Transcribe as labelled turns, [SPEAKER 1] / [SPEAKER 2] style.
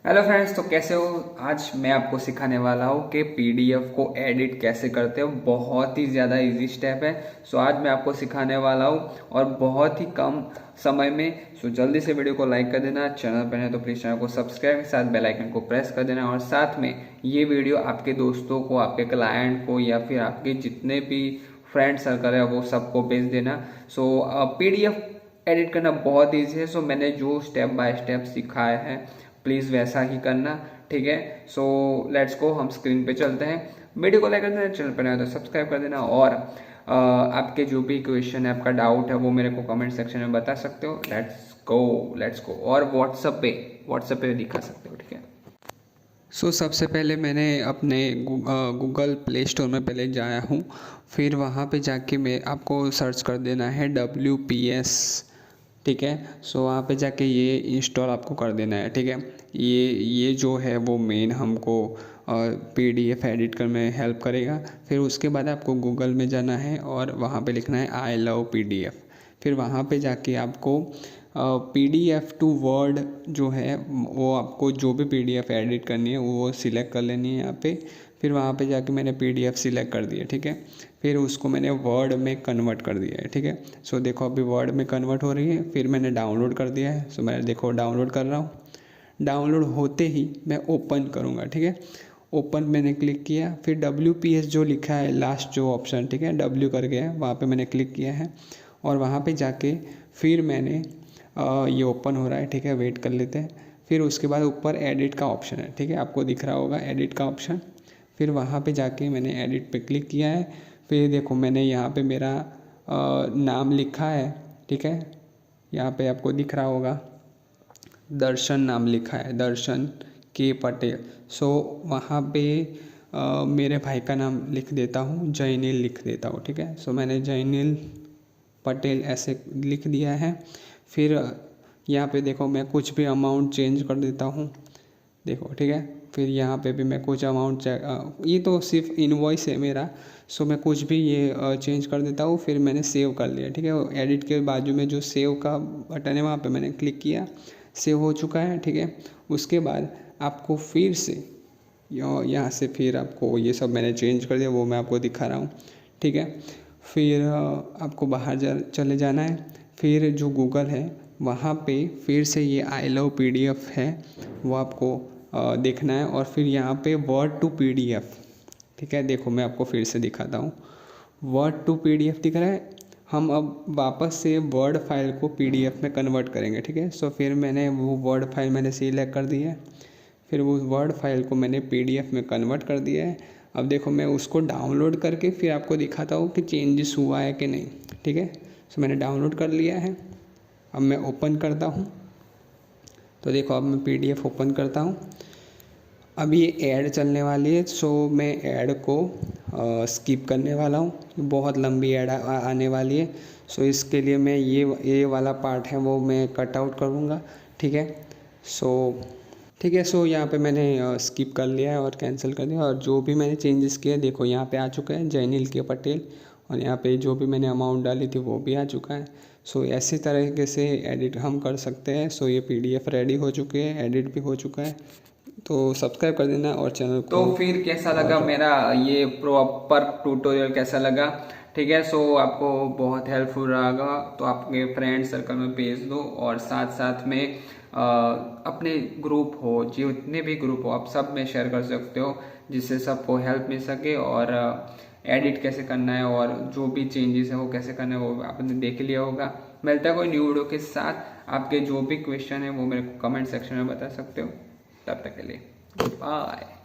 [SPEAKER 1] Hello friends, तो कैसे हो। आज मैं आपको सिखाने वाला हूँ कि पीडीएफ को एडिट कैसे करते हो। बहुत ही ज़्यादा इजी स्टेप है। सो आज मैं आपको सिखाने वाला हूँ और बहुत ही कम समय में। सो जल्दी से वीडियो को लाइक कर देना, चैनल पर है तो प्लीज़ चैनल को सब्सक्राइब के साथ बेल आइकन को प्रेस कर देना और साथ में ये वीडियो आपके दोस्तों को, आपके क्लाइंट को या फिर आपके जितने भी फ्रेंड सर्कल है वो सबको भेज देना। सो पीडीएफ एडिट करना बहुत ईजी है। सो मैंने जो स्टेप बाय स्टेप सिखाया है प्लीज़ वैसा ही करना, ठीक है। सो लेट्स गो, हम स्क्रीन पे चलते हैं। वीडियो को लाइक कर देना, चैनल पर नया तो सब्सक्राइब कर देना और आपके जो भी क्वेश्चन है, आपका डाउट है वो मेरे को कमेंट सेक्शन में बता सकते हो। लेट्स गो और व्हाट्सएप पे दिखा सकते हो, ठीक है। सो सबसे पहले मैंने अपने गूगल प्ले स्टोर में पहले जाया हूँ, फिर वहाँ पे जाके मैं आपको सर्च कर देना है WPS, ठीक है। सो वहाँ पे जाके ये इंस्टॉल आपको कर देना है, ठीक है। ये जो है वो मेन हमको PDF एडिट करने में हेल्प करेगा। फिर उसके बाद आपको गूगल में जाना है और वहाँ पे लिखना है आई लव PDF। फिर वहाँ पे जाके आपको PDF टू वर्ड जो है वो आपको जो भी PDF एडिट करनी है वो सिलेक्ट कर लेनी है यहाँ पे। फिर वहाँ पे जाके मैंने PDF सिलेक्ट कर दिया, ठीक है। फिर उसको मैंने वर्ड में कन्वर्ट कर दिया है, ठीक है। सो देखो अभी वर्ड में कन्वर्ट हो रही है। फिर मैंने डाउनलोड कर दिया है। सो मैं देखो डाउनलोड कर रहा हूँ। डाउनलोड होते ही मैं ओपन करूँगा, ठीक है। ओपन मैंने क्लिक किया, फिर WPS जो लिखा है लास्ट जो ऑप्शन, ठीक है, W करके है, वहाँ पे मैंने क्लिक किया है और वहाँ पे जाके फिर मैंने ये ओपन हो रहा है, ठीक है, वेट कर लेते हैं। फिर उसके बाद ऊपर एडिट का ऑप्शन है, ठीक है, आपको दिख रहा होगा एडिट का ऑप्शन। फिर वहाँ पे जाके मैंने एडिट पे क्लिक किया है। फिर देखो मैंने यहाँ पे मेरा नाम लिखा है, ठीक है, यहाँ पे आपको दिख रहा होगा दर्शन नाम लिखा है, दर्शन के पटेल। सो वहाँ पे मेरे भाई का नाम लिख देता हूँ, जयनील लिख देता हूँ, ठीक है। सो मैंने जयनील पटेल ऐसे लिख दिया है। फिर यहाँ पे देखो मैं कुछ भी अमाउंट चेंज कर देता हूँ, देखो, ठीक है। फिर यहाँ पे भी मैं कुछ अमाउंट ये तो सिर्फ इनवॉइस है मेरा। सो मैं कुछ भी ये चेंज कर देता हूँ। फिर मैंने सेव कर लिया, ठीक है। एडिट के बाजू में जो सेव का बटन है वहाँ पे मैंने क्लिक किया, सेव हो चुका है, ठीक है। उसके बाद आपको फिर से यहाँ से फिर आपको ये सब मैंने चेंज कर दिया, वो मैं आपको दिखा रहा हूँ, ठीक है। फिर आपको बाहर चले जाना है। फिर जो गूगल है वहाँ पे फिर से ये आई लव PDF है वो आपको देखना है और फिर यहाँ पे वर्ड टू PDF, ठीक है। देखो मैं आपको फिर से दिखाता हूँ, वर्ड टू PDF दिख रहा है। हम अब वापस से वर्ड फाइल को PDF में कन्वर्ट करेंगे, ठीक है। सो फिर मैंने वो वर्ड फाइल मैंने सिलेक्ट कर दी है। फिर वो वर्ड फाइल को मैंने PDF में कन्वर्ट कर दिया है। अब देखो मैं उसको डाउनलोड करके फिर आपको दिखाता हूँ कि चेंजेस हुआ है कि नहीं, ठीक है। सो मैंने डाउनलोड कर लिया है। अब मैं ओपन करता हूँ, तो देखो अब मैं PDF ओपन करता हूँ। अब ये ऐड चलने वाली है। सो मैं ऐड को स्किप करने वाला हूँ, बहुत लंबी ऐड आने वाली है। सो इसके लिए मैं ये वाला पार्ट है वो मैं कट आउट करूँगा, ठीक है। सो यहाँ पे मैंने स्किप कर लिया है और कैंसिल कर दिया और जो भी मैंने चेंजेस किए देखो यहाँ पे आ चुका है जयनील के पटेल और यहाँ पे जो भी मैंने अमाउंट डाली थी वो भी आ चुका है। सो ऐसी तरीके से एडिट हम कर सकते हैं। सो ये PDF रेडी हो चुके हैं, एडिट भी हो चुका है। तो सब्सक्राइब कर देना और चैनल को। तो फिर कैसा लगा मेरा ये प्रॉपर ट्यूटोरियल, कैसा लगा, ठीक है। सो आपको बहुत हेल्पफुल रहेगा तो आपके फ्रेंड सर्कल में भेज दो और साथ साथ में अपने ग्रुप हो, जितने भी ग्रुप हो आप सब में शेयर कर सकते हो जिससे सबको हेल्प मिल सके। और एडिट कैसे करना है और जो भी चेंजेस है वो कैसे करना है वो आपने देख लिया होगा। मिलता है कोई न्यू वीडियो के साथ। आपके जो भी क्वेश्चन है वो मेरे को कमेंट सेक्शन में बता सकते हो। तब तक के लिए बाय।